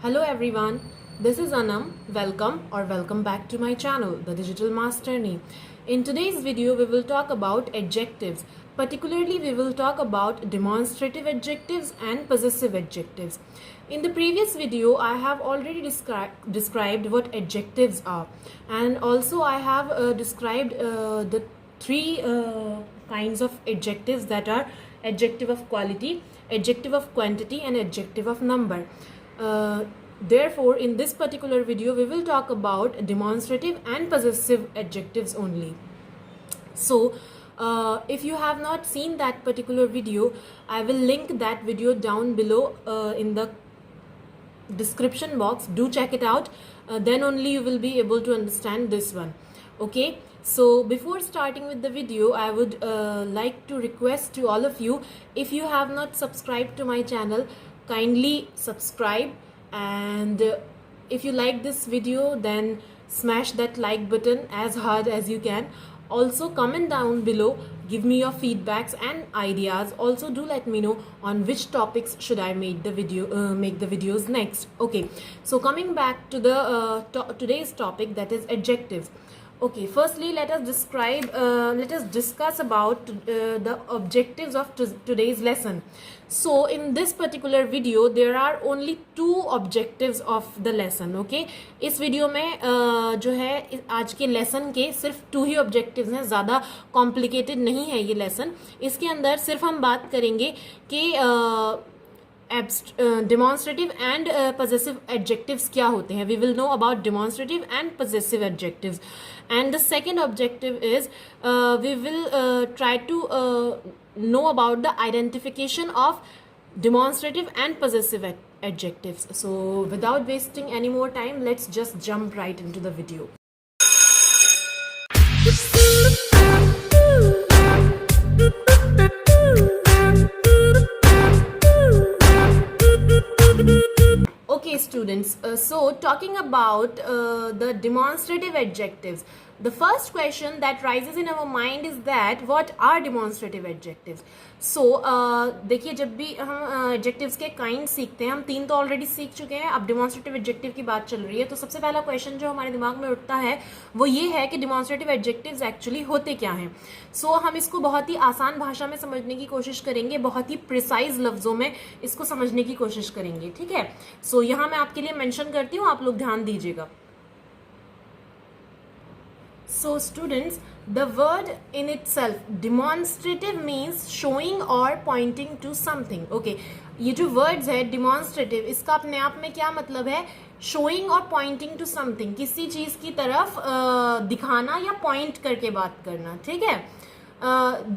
Hello everyone, this is Anam. Welcome back to my channel, The Digital Masterni. In today's video, we will talk about adjectives. Particularly, we will talk about demonstrative adjectives and possessive adjectives. In the previous video, I have already described what adjectives are, and also I have described the three kinds of adjectives, that are adjective of quality, adjective of quantity, and adjective of number. Therefore, in this particular video, we will talk about demonstrative and possessive adjectives only. So, if you have not seen that particular video, I will link that video down below in the description box. Do check it out. Then only you will be able to understand this one. Okay. So before starting with the video, I would like to request to all of you, if you have not subscribed to my channel, kindly subscribe, and if you like this video, then smash that like button as hard as you can. Also comment down below, give me your feedbacks and ideas. Also do let me know on which topics should I make the videos next. Okay, so coming back to the today's topic, that is adjectives. Okay, firstly let us discuss about the objectives of today's lesson. So in this particular video there are only two objectives of the lesson. Okay, इस video में जो है आज के lesson के सिर्फ 2 ही objectives हैं, ज़्यादा कॉम्प्लिकेटेड नहीं है ये लेसन. इसके अंदर सिर्फ हम बात करेंगे कि demonstrative and possessive adjectives क्या होते हैं. We will know about demonstrative and possessive adjectives. And the second objective is we will try to know about the identification of demonstrative and possessive adjectives. So without wasting any more time, let's just jump right into the video. Okay students, so talking about the demonstrative adjectives, the first question that rises in our mind is that what are demonstrative adjectives. So देखिए, जब भी हम adjectives के kind सीखते हैं, हम 3 तो already सीख चुके हैं, अब demonstrative adjective की बात चल रही है, तो सबसे पहला क्वेश्चन जो हमारे दिमाग में उठता है वो ये है कि demonstrative adjectives एक्चुअली होते क्या हैं. सो हम इसको बहुत ही आसान भाषा में समझने की कोशिश करेंगे, बहुत ही प्रिसाइज लफ्जों में इसको समझने की कोशिश करेंगे. ठीक है, सो यहाँ मैं आपके लिए मेंशन करती हूँ, आप लोग ध्यान दीजिएगा. So students, the word in itself, demonstrative means showing or pointing to something. Okay, ये जो words है demonstrative, इसका अपने आप में क्या मतलब है? Showing और pointing to something, किसी चीज़ की तरफ दिखाना या point करके बात करना. ठीक है,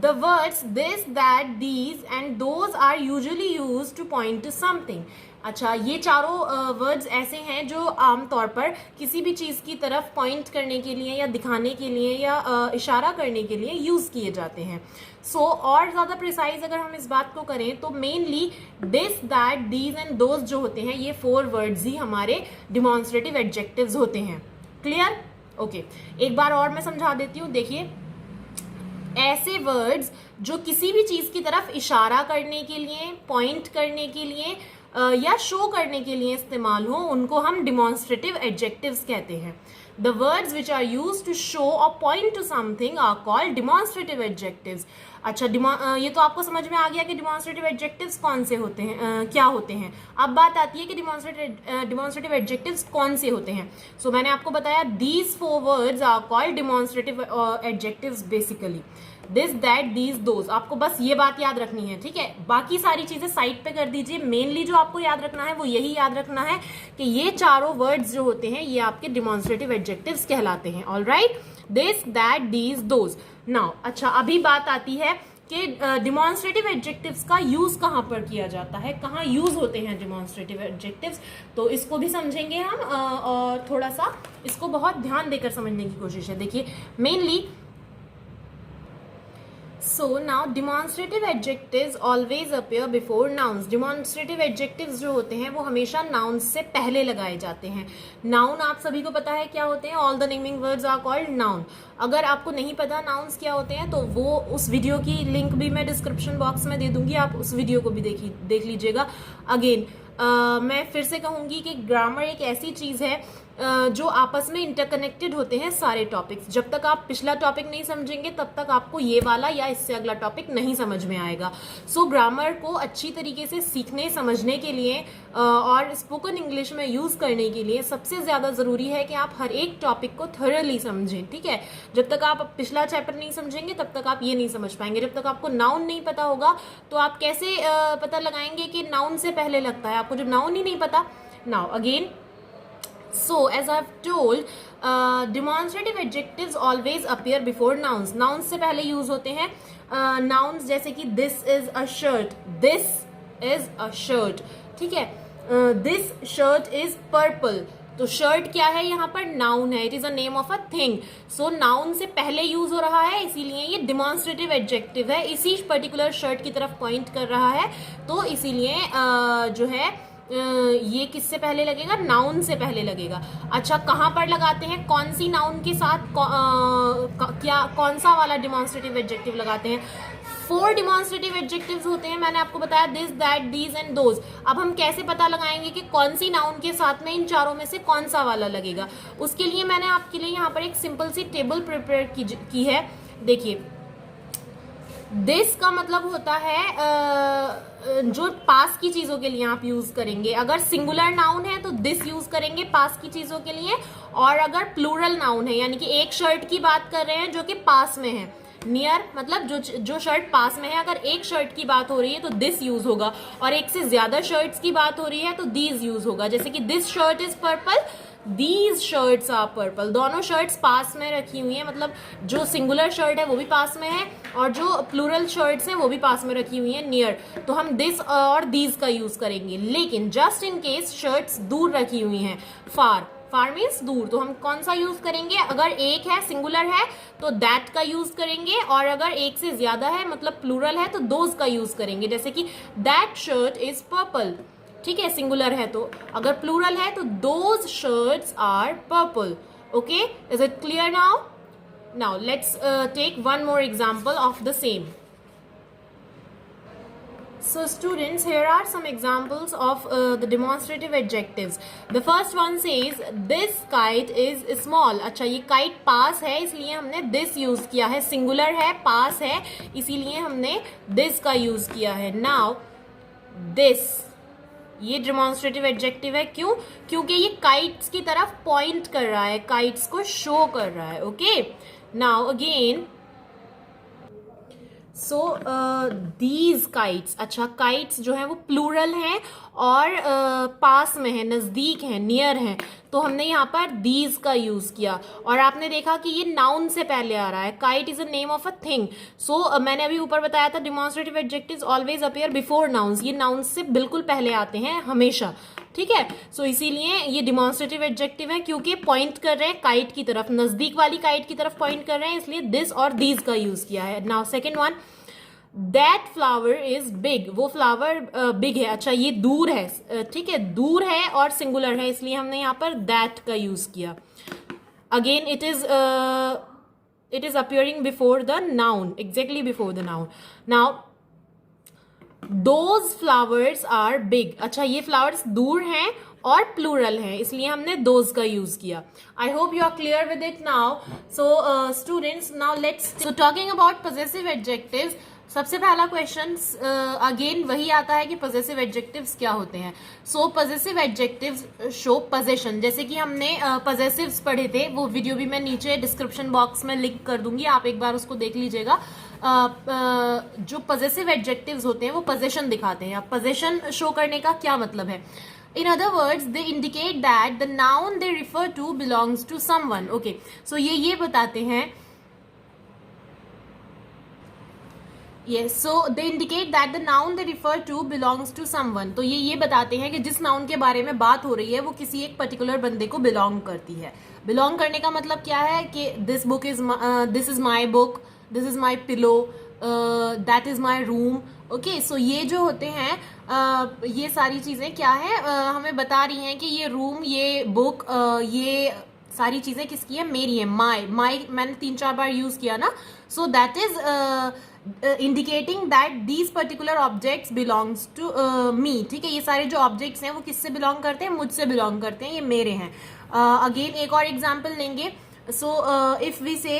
the words this, that, these and those are usually used to point to something. अच्छा, ये चारों वर्ड्स ऐसे हैं जो आमतौर पर किसी भी चीज़ की तरफ पॉइंट करने के लिए या दिखाने के लिए या इशारा करने के लिए यूज़ किए जाते हैं. सो और ज़्यादा प्रिसाइज अगर हम इस बात को करें तो mainly this, that, these and those जो होते हैं, ये 4 वर्ड्स ही हमारे डिमॉन्स्ट्रेटिव एडजेक्टिव्स होते हैं. क्लियर? ओके, एक बार और मैं समझा देती हूँ. देखिए, ऐसे वर्ड्स जो किसी भी चीज़ की तरफ इशारा करने के लिए, पॉइंट करने के लिए या शो करने के लिए इस्तेमाल हो, उनको हम डिमॉन्स्ट्रेटिव एडजेक्टिव्स कहते हैं. The words which are used to show or point to something are called demonstrative adjectives. अच्छा, ये तो आपको समझ में आ गया कि डिमॉन्स्ट्रेटिव एडजेक्टिव्स कौन से होते हैं, क्या होते हैं. अब बात आती है कि डिमॉन्स्ट्रेटिव एडजेक्टिव्स कौन से होते हैं. सो मैंने आपको बताया these 4 words are called demonstrative adjectives basically. This, that, these, those, आपको बस ये बात याद रखनी है. ठीक है, बाकी सारी चीजें साइड पे कर दीजिए. मेनली जो आपको याद रखना है वो यही याद रखना है कि ये चारों वर्ड्स जो होते हैं ये आपके डिमॉन्स्ट्रेटिव एडजेक्टिव्स कहलाते हैं. All right, this, that, these, those. Now अच्छा, अभी बात आती है कि डिमॉन्स्ट्रेटिव एडजेक्टिव्स का यूज कहाँ पर किया जाता है, कहाँ यूज होते हैं डिमॉन्स्ट्रेटिव एडजेक्टिव्स. तो इसको भी समझेंगे हम और थोड़ा सा इसको बहुत ध्यान देकर समझने की कोशिश है. देखिए, mainly So now demonstrative adjectives always appear before nouns. Demonstrative adjectives जो होते हैं वो हमेशा nouns से पहले लगाए जाते हैं. Noun आप सभी को पता है क्या होते हैं. All the naming words are called noun. अगर आपको नहीं पता nouns क्या होते हैं तो वो उस वीडियो की लिंक भी मैं डिस्क्रिप्शन बॉक्स में दे दूंगी, आप उस वीडियो को भी देख लीजिएगा. अगेन मैं फिर से कहूँगी कि ग्रामर एक ऐसी चीज़ है जो आपस में इंटरकनेक्टेड होते हैं सारे टॉपिक्स। जब तक आप पिछला टॉपिक नहीं समझेंगे तब तक आपको ये वाला या इससे अगला टॉपिक नहीं समझ में आएगा। सो ग्रामर को अच्छी तरीके से सीखने समझने के लिए और स्पोकन इंग्लिश में यूज़ करने के लिए सबसे ज़्यादा ज़रूरी है कि आप हर एक टॉपिक को थॉरली समझें, ठीक है। जब तक आप पिछला चैप्टर नहीं समझेंगे तब तक आप ये नहीं समझ पाएंगे। जब तक आपको नाउन नहीं पता होगा तो आप कैसे पता लगाएंगे कि नाउन से पहले लगता है, आपको जब नाउन ही नहीं पता। Now again, so as I've told, demonstrative adjectives always appear before nouns. Nouns से पहले यूज होते हैं nouns, जैसे कि this is a shirt, this is a shirt, ठीक है। this shirt is purple, तो शर्ट क्या है यहाँ पर? नाउन है, it is a name of a thing. So noun से पहले यूज हो रहा है, इसीलिए ये डिमॉन्स्ट्रेटिव एडजेक्टिव है, इसी पर्टिकुलर शर्ट की तरफ पॉइंट कर रहा है, तो इसीलिए जो है ये किससे पहले लगेगा? नाउन से पहले लगेगा। अच्छा, कहाँ पर लगाते हैं? कौन सी नाउन के साथ क्या कौन सा वाला डिमॉन्स्ट्रेटिव एडजेक्टिव लगाते हैं? 4 डिमॉन्स्ट्रेटिव एडजेक्टिव्स होते हैं, मैंने आपको बताया, this, that, these and those. अब हम कैसे पता लगाएंगे कि कौन सी नाउन के साथ में इन चारों में से कौन सा वाला लगेगा? उसके लिए मैंने आपके लिए यहाँ पर एक सिंपल सी टेबल प्रिपेयर की है। देखिए, दिस का मतलब होता है जो पास की चीजों के लिए आप यूज करेंगे। अगर सिंगुलर नाउन है तो दिस यूज करेंगे पास की चीजों के लिए, और अगर प्लूरल नाउन है यानी कि एक शर्ट की बात कर रहे हैं जो कि पास में है, नियर मतलब जो शर्ट पास में है, अगर एक शर्ट की बात हो रही है तो दिस यूज होगा, और एक से ज्यादा शर्ट्स की बात हो रही है तो दीज यूज होगा। जैसे कि this shirt is purple, these shirts are purple. दोनों शर्ट्स पास में रखी हुई हैं, मतलब जो सिंगुलर शर्ट है वो भी पास में है और जो प्लूरल शर्ट्स हैं वो भी पास में रखी हुई हैं, नियर, तो हम दिस और दीज का यूज करेंगे। लेकिन जस्ट इन केस शर्ट्स दूर रखी हुई हैं, फार, फार मीन्स दूर, तो हम कौन सा यूज करेंगे? अगर एक है, सिंगुलर है, तो दैट का यूज करेंगे, और अगर एक से ज्यादा है मतलब प्लूरल है तो दोज का यूज करेंगे। जैसे कि दैट शर्ट इज पर्पल, ठीक है, सिंगुलर है, तो अगर प्लूरल है तो those shirts are purple. Okay, is it clear now? Now let's take one more example of the same. So students, here are some examples of the demonstrative adjectives. The first one says this kite is small. अच्छा, ये kite पास है इसलिए हमने this use किया है, singular है, पास है, इसीलिए हमने this का यूज किया है. Now this, ये डिमॉन्स्ट्रेटिव एडजेक्टिव है. क्यों? क्योंकि ये काइट्स की तरफ पॉइंट कर रहा है, काइट्स को शो कर रहा है. Okay, now again, so these kites. अच्छा, काइट्स जो है वो प्लूरल हैं और पास में है, नजदीक है, नियर है, तो हमने यहाँ पर दीज का यूज किया. और आपने देखा कि ये नाउन से पहले आ रहा है. Kite is a name of a thing. So मैंने अभी ऊपर बताया था demonstrative adjectives always appear before nouns. ये नाउन्स से बिल्कुल पहले आते हैं हमेशा, ठीक है. सो इसीलिए ये डिमॉन्स्ट्रेटिव एडजेक्टिव है, क्योंकि पॉइंट कर रहे हैं काइट की तरफ, नजदीक वाली काइट की तरफ पॉइंट कर रहे हैं, इसलिए दिस और दीज का यूज किया है. Now second one, that flower is big. वो फ्लावर बिग है. अच्छा, ये दूर है, ठीक है, दूर है और सिंगुलर है, इसलिए हमने यहाँ पर दैट का यूज किया. Again it is appearing before the noun, exactly before the noun. Now those flowers are big. अच्छा, ये फ्लावर्स दूर हैं और प्लूरल है, इसलिए हमने दोज का यूज किया. I hope you are clear with it now. So students, now let's, so talking about possessive adjectives. सबसे पहला क्वेश्चन अगेन वही आता है कि पॉजेसिव एडजेक्टिव्स क्या होते हैं. सो पॉजेसिव एडजेक्टिव्स शो पोजेशन. जैसे कि हमने पॉजेसिव्स पढ़े थे, वो वीडियो भी मैं नीचे डिस्क्रिप्शन बॉक्स में लिंक कर दूंगी, आप एक बार उसको देख लीजिएगा. जो पॉजेसिव एडजेक्टिव्स होते हैं वो पोजेशन दिखाते हैं. अब पोजेशन शो करने का क्या मतलब है? In other words, they indicate that the noun they refer to belongs to someone. Okay, so ये बताते हैं. Yes, so they indicate that the noun they refer to belongs to someone. तो ये बताते हैं कि जिस नाउन के बारे में बात हो रही है वो किसी एक पर्टिकुलर बंदे को बिलोंग करती है. बिलोंग करने का मतलब क्या है कि this book is, this is my book, this is my pillow, that is my room. Okay, so ये जो होते हैं ये सारी चीजें क्या है, हमें बता रही हैं कि ये रूम, ये बुक, ये सारी चीजें किसकी है, मेरी है। माई, माई मैंने 3-4 बार यूज किया ना, so that is indicating that these particular objects belongs to me. ठीक है, ये सारे जो ऑब्जेक्ट्स हैं वो किससे बिलोंग करते हैं, मुझसे बिलोंग करते हैं, ये मेरे हैं। अगेन एक और एग्जाम्पल लेंगे। So if we say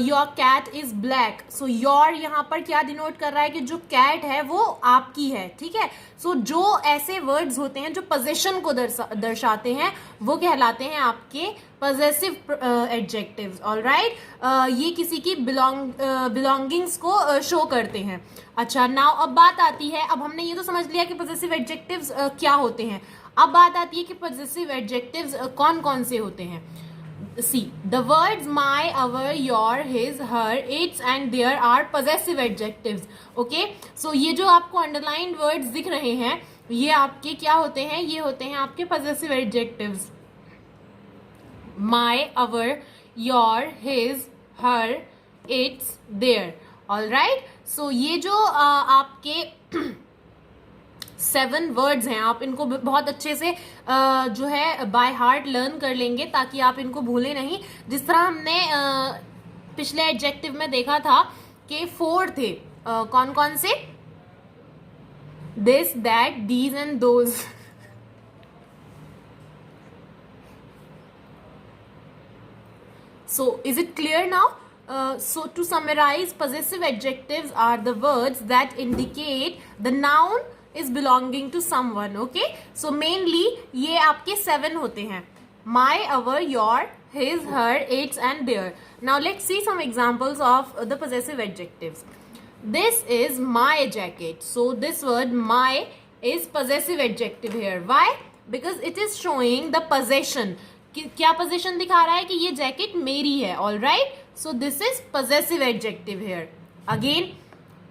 your cat is black, so your यहाँ पर क्या डिनोट कर रहा है कि जो कैट है वो आपकी है। ठीक है, सो जो ऐसे वर्ड्स होते हैं जो पोजेशन को दर्शाते हैं वो कहलाते हैं आपके पॉजेसिव एडजेक्टिव्स। ऑलराइट, ये किसी की बिलोंगिंग्स को शो करते हैं। अच्छा, नाउ अब बात आती है, अब हमने ये तो समझ लिया कि पॉजेसिव एडजेक्टिव्स क्या होते हैं। अब बात आती है कि पॉजेसिव एडजेक्टिव्स कौन कौन से होते हैं। See, the words my, our, your, his, her, its and their are possessive adjectives. Okay, so ये जो आपको underlined words दिख रहे हैं ये आपके क्या होते हैं, ये होते हैं आपके possessive adjectives. My, our, your, his, her, its, their. All right, so ये जो आपके 7 वर्ड्स हैं, आप इनको बहुत अच्छे से जो है बाय हार्ट लर्न कर लेंगे ताकि आप इनको भूलें नहीं। जिस तरह हमने पिछले एडजेक्टिव में देखा था कि 4 थे, कौन कौन से, this, that, these and those. So is it clear now? So to summarize, possessive adjectives are the words that indicate the noun is belonging to someone. Okay, so mainly ये आपके 7 होते हैं, my, our, your, his, her, its and their. Now let's see some examples of the possessive adjectives. This is my jacket. So this word my is possessive adjective here. Why? Because it is showing the possession. क्या possession दिखा रहा है कि ये jacket मेरी है। All right, so this is possessive adjective here. Again,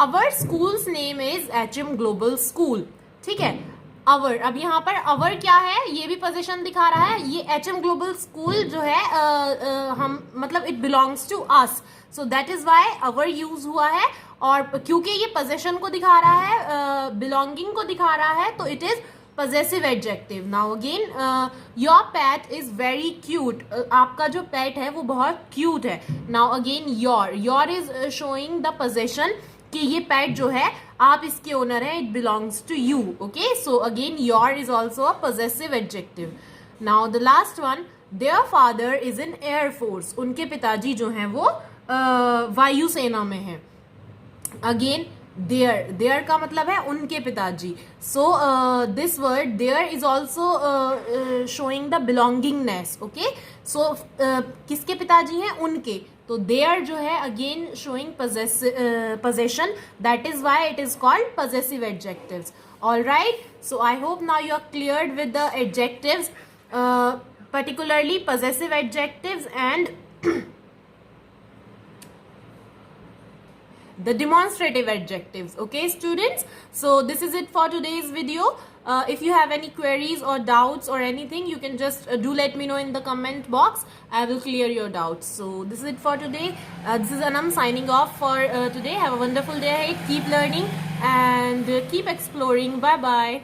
our schools name is HM global school. ठीक है, अवर, अब यहाँ पर अवर क्या है, ये भी पोजेशन दिखा रहा है। ये HM ग्लोबल स्कूल जो है हम मतलब it belongs to us, so that is why our use हुआ है। और क्योंकि ये पोजेशन को दिखा रहा है, बिलोंगिंग को दिखा रहा है, तो it is possessive adjective. Now again, your pet is very cute. आपका जो pet है वो बहुत cute है. Now again, your is showing the possession कि ये pet जो है आप इसके owner हैं, it belongs to you. Okay, so again your is also a possessive adjective. Now the last one, their father is in air force. उनके पिताजी जो हैं वो वायुसेना में हैं. Again, देयर का मतलब है उनके पिताजी। So this word there is also showing the belongingness. Okay, so किसके पिताजी हैं, उनके, तो देयर जो है again showing possession, that is why it is called possessive adjectives. All right, so I hope now you are cleared with the adjectives, particularly possessive adjectives and the demonstrative adjectives. Okay students, so this is it for today's video. If you have any queries or doubts or anything, you can just do let me know in the comment box. I will clear your doubts. So this is it for today. This is Anam signing off for today. Have a wonderful day ahead. Keep learning and keep exploring. Bye bye.